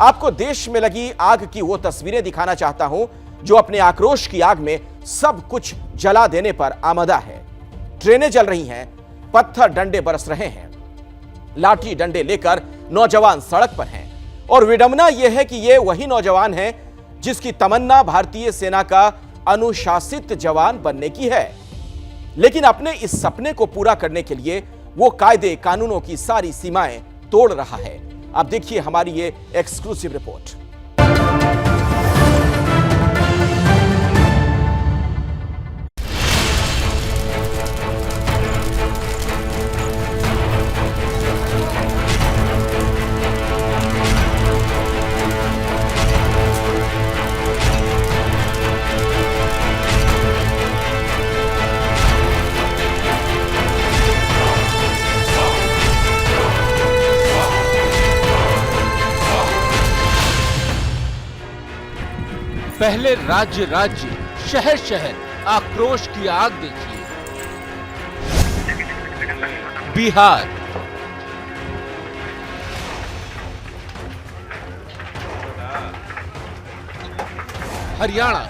आपको देश में लगी आग की वो तस्वीरें दिखाना चाहता हूं जो अपने आक्रोश की आग में सब कुछ जला देने पर आमदा है। ट्रेनें जल रही हैं, पत्थर डंडे बरस रहे हैं, लाठी डंडे लेकर नौजवान सड़क पर हैं और विडंबना यह है कि ये वही नौजवान हैं जिसकी तमन्ना भारतीय सेना का अनुशासित जवान बनने की है, लेकिन अपने इस सपने को पूरा करने के लिए वो कायदे कानूनों की सारी सीमाएं तोड़ रहा है। अब देखिए हमारी ये एक्सक्लूसिव रिपोर्ट। पहले राज्य राज्य शहर शहर आक्रोश की आग देखिए। बिहार, हरियाणा,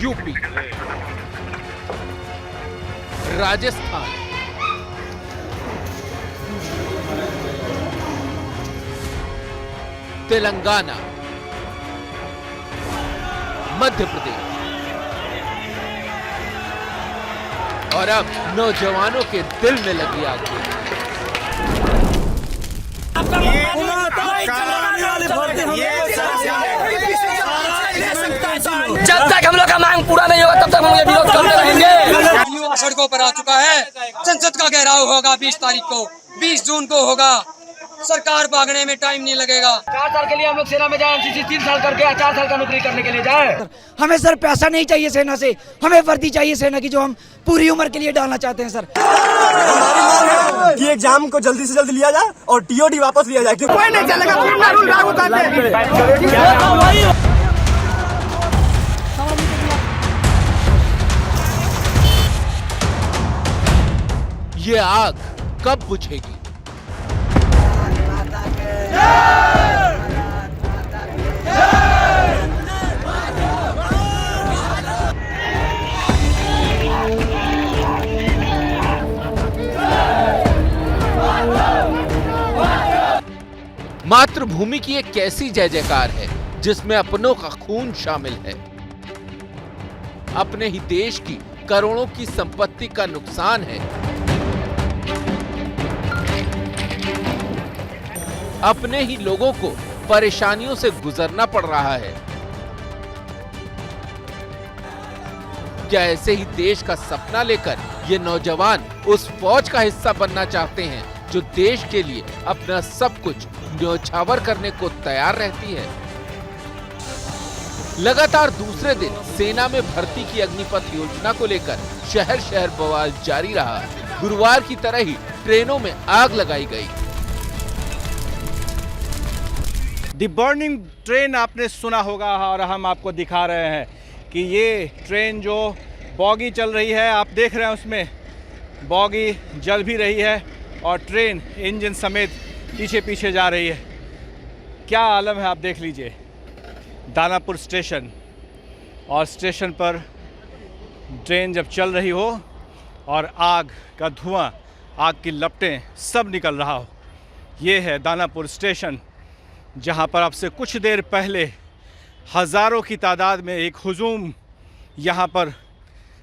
यूपी, राजस्थान, तेलंगाना, मध्य प्रदेश और अब नौजवानों के दिल में लगी आग। जब तक हम लोग का मांग पूरा नहीं होगा तब तक हम ये विरोध करते रहेंगे। युवा सड़कों पर आ चुका है। संसद का घेराव होगा 20 तारीख को, 20 जून को होगा। सरकार भागने में टाइम नहीं लगेगा। 4 साल के लिए हम लोग सेना में जाए, एनसीसी 3 साल करके 4 साल का नौकरी करने के लिए जाए। हमें सर पैसा नहीं चाहिए सेना से, हमें वर्दी चाहिए सेना की जो हम पूरी उम्र के लिए डालना चाहते हैं सर। कि एग्जाम को जल्दी से जल्दी लिया जाए और टीओडी वापस लिया जाए। कोई नहीं चलेगा, रूल लागू करते हैं। ये आग कब बुझेगी? मातृभूमि की एक कैसी जय जयकार है जिसमें अपनों का खून शामिल है। अपने ही देश की करोड़ों की संपत्ति का नुकसान है। अपने ही लोगों को परेशानियों से गुजरना पड़ रहा है। क्या ऐसे ही देश का सपना लेकर ये नौजवान उस फौज का हिस्सा बनना चाहते हैं जो देश के लिए अपना सब कुछ न्योछावर करने को तैयार रहती है? लगातार दूसरे दिन सेना में भर्ती की अग्निपथ योजना को लेकर शहर शहर बवाल जारी रहा। गुरुवार की तरह ही ट्रेनों में आग लगाई गई। दी बर्निंग ट्रेन आपने सुना होगा और हम आपको दिखा रहे हैं कि ये ट्रेन जो बॉगी चल रही है, आप देख रहे हैं उसमें बॉगी जल भी रही है और ट्रेन इंजन समेत पीछे पीछे जा रही है। क्या आलम है आप देख लीजिए। दानापुर स्टेशन, और स्टेशन पर ट्रेन जब चल रही हो और आग का धुआं, आग की लपटें सब निकल रहा हो। ये है दानापुर स्टेशन जहां पर अब से कुछ देर पहले हज़ारों की तादाद में एक हुजूम यहां पर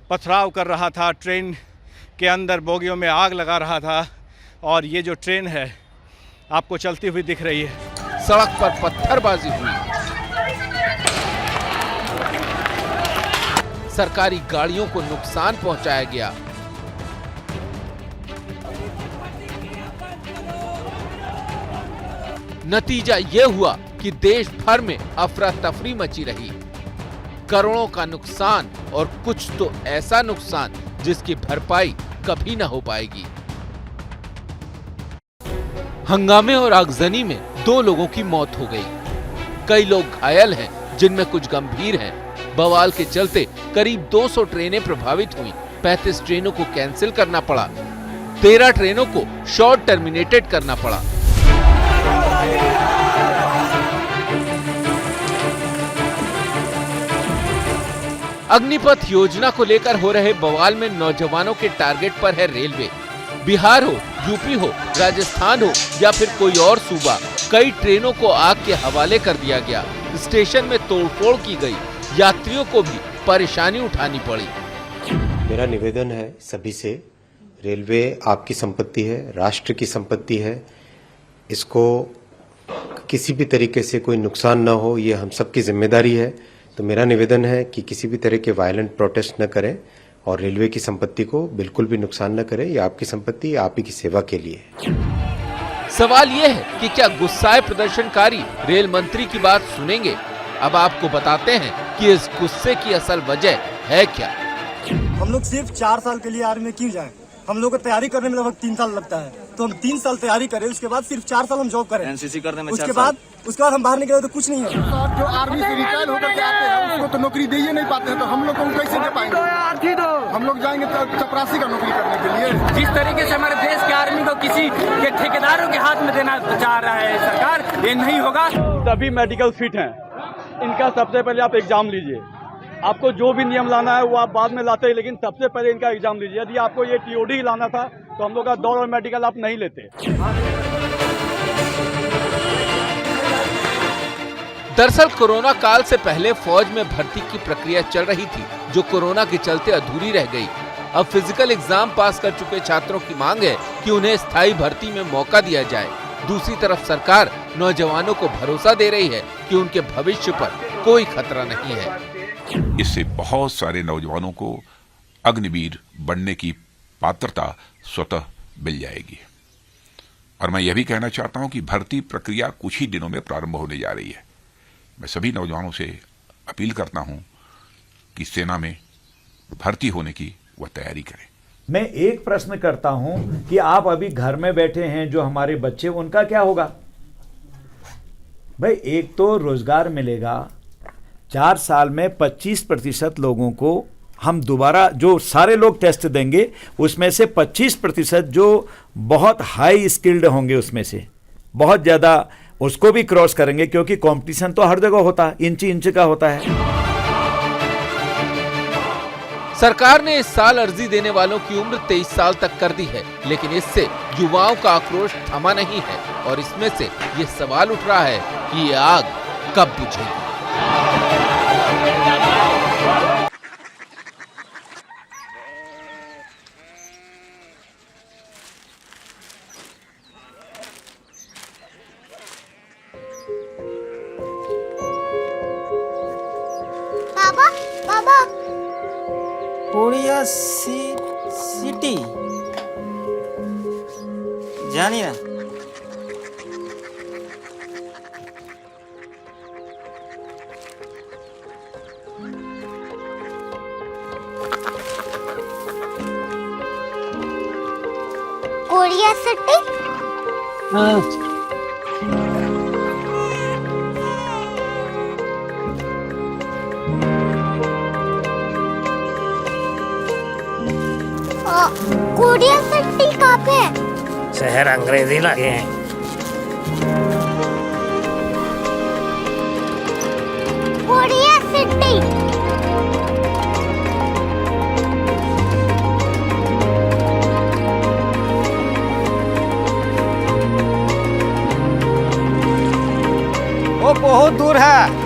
पथराव कर रहा था, ट्रेन के अंदर बोगियों में आग लगा रहा था। और ये जो ट्रेन है आपको चलती हुई दिख रही है। सड़क पर पत्थरबाजी हुई, सरकारी गाड़ियों को नुकसान पहुंचाया गया। नतीजा यह हुआ कि देश भर में अफरा तफरी मची रही। करोड़ों का नुकसान और कुछ तो ऐसा नुकसान जिसकी भरपाई कभी न हो पाएगी। हंगामे और आगजनी में 2 लोगों की मौत हो गई। कई लोग घायल हैं, जिनमें कुछ गंभीर हैं। बवाल के चलते करीब 200 ट्रेनें प्रभावित हुई। 35 ट्रेनों को कैंसिल करना पड़ा। 13 ट्रेनों को शॉर्ट टर्मिनेटेड करना पड़ा। अग्निपथ योजना को लेकर हो रहे बवाल में नौजवानों के टारगेट पर है रेलवे। बिहार हो, यूपी हो, राजस्थान हो या फिर कोई और सूबा, कई ट्रेनों को आग के हवाले कर दिया गया। स्टेशन में तोड़फोड़ की गई, यात्रियों को भी परेशानी उठानी पड़ी। मेरा निवेदन है सभी से, रेलवे आपकी संपत्ति है, राष्ट्र की संपत्ति है, इसको किसी भी तरीके से कोई नुकसान न हो, ये हम सबकी जिम्मेदारी है। तो मेरा निवेदन है कि किसी भी तरह के वायलेंट प्रोटेस्ट न करें और रेलवे की संपत्ति को बिल्कुल भी नुकसान न करें। ये आपकी संपत्ति, आप ही की सेवा के लिए है। सवाल ये है कि क्या गुस्साए प्रदर्शनकारी रेल मंत्री की बात सुनेंगे? अब आपको बताते हैं कि इस गुस्से की असल वजह है क्या। हम लोग सिर्फ 4 साल के लिए आर्मी में क्यों जाएं? हम लोग को तैयारी करने में लगभग 3 साल लगता है, तो हम 3 साल तैयारी करें, उसके बाद सिर्फ 4 साल हम जॉब करें, एनसीसी करने में उसके बाद हम बाहर निकले तो कुछ नहीं है। जो आर्मी से रिटायर होकर के आते हैं उसको तो नौकरी दे ही नहीं पाते हैं, तो हम लोग को कैसे दे पाएंगे? हम लोग जाएंगे तो चपरासी का नौकरी करने के लिए। जिस तरीके से हमारे देश के आर्मी को किसी के ठेकेदारों के हाथ में देना चाह रहा है सरकार, ये नहीं होगा। सभी मेडिकल फिट हैं, इनका सबसे पहले आप एग्जाम लीजिए। आपको जो भी नियम लाना है वो आप बाद में लाते हैं, लेकिन सबसे पहले इनका एग्जाम लीजिए। यदि आपको ये टीओडी लाना था तो हम लोग का दौड़ और मेडिकल आप नहीं लेते। दरअसल कोरोना काल से पहले फौज में भर्ती की प्रक्रिया चल रही थी, जो कोरोना के चलते अधूरी रह गई। अब फिजिकल एग्जाम पास कर चुके छात्रों की मांग है कि उन्हें स्थायी भर्ती में मौका दिया जाए। दूसरी तरफ सरकार नौजवानों को भरोसा दे रही है कि उनके भविष्य पर कोई खतरा नहीं है। इससे बहुत सारे नौजवानों को अग्निवीर बनने की पात्रता स्वतः मिल जाएगी। और मैं यह भी कहना चाहता हूं कि भर्ती प्रक्रिया कुछ ही दिनों में प्रारंभ होने जा रही है। मैं सभी नौजवानों से अपील करता हूं कि सेना में भर्ती होने की वह तैयारी करें। मैं एक प्रश्न करता हूं कि आप अभी घर में बैठे हैं, जो हमारे बच्चे, उनका क्या होगा? भाई, एक तो रोजगार मिलेगा, 4 साल में 25% लोगों को हम दोबारा, जो सारे लोग टेस्ट देंगे उसमें से 25% जो बहुत हाई स्किल्ड होंगे उसमें से बहुत ज़्यादा उसको भी क्रॉस करेंगे, क्योंकि कंपटीशन तो हर जगह होता है, इंच का होता है। सरकार ने इस साल अर्जी देने वालों की उम्र 23 साल तक कर दी है, लेकिन इससे युवाओं का आक्रोश थमा नहीं है और इसमें से ये सवाल उठ रहा है कि ये आग कब बुझेगी। बाबा, बाबा, कोरिया सिटी जानिए। Korea city? कोरिया सिटी कहाँ पे है? शहर अंग्रेजी लगे हैं। Korea city. वो बहुत दूर है।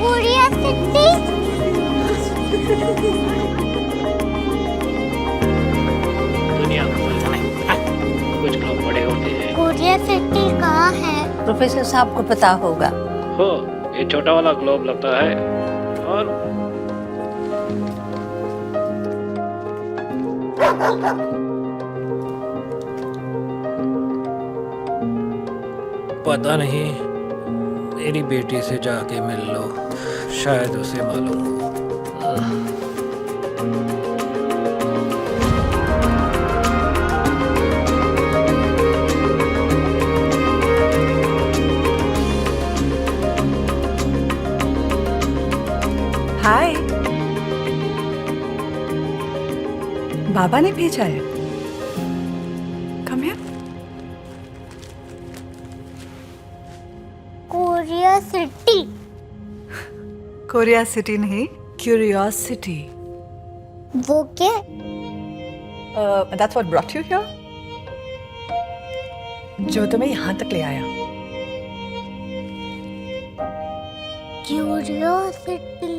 Korea city. दुनिया कुछ लोग बड़े होते हैं। कोरिया सिटी कहाँ है? प्रोफेसर साहब को पता होगा। हो, ये छोटा वाला ग्लोब लगता है और पता नहीं, मेरी बेटी से जाके मिल लो, शायद उसे मालूम हो। हाय। बाबा ने भेजा है। Come here. Korea city. Korea city नहीं, क्यूरियोसिटी। वो क्या? That's what brought you here? जो तुम्हें यहाँ तक ले आया। क्यूरियोसिटी।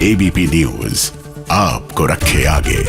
एबीपी न्यूज आपको रखे आगे।